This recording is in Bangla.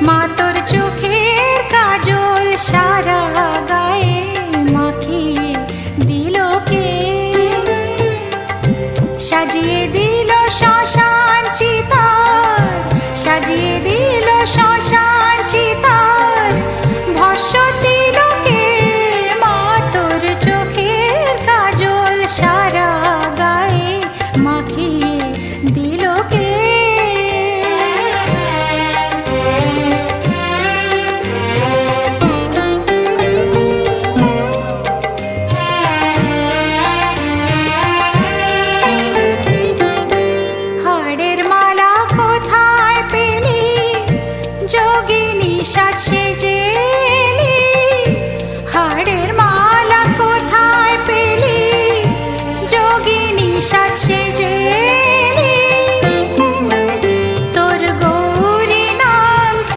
মা তোর চোখের কাজল সারা গায়ে মাখিয়ে দিল কে? সাজিয়ে দিল শ্মশান চিতার, সাজিয়ে দিল শ্মশান চিতার, ভস্য দিল কে? মা তোর চোখের কাজল সারা গায়ে মাখিয়ে দিল কে? যোগিনী সাজ সেজে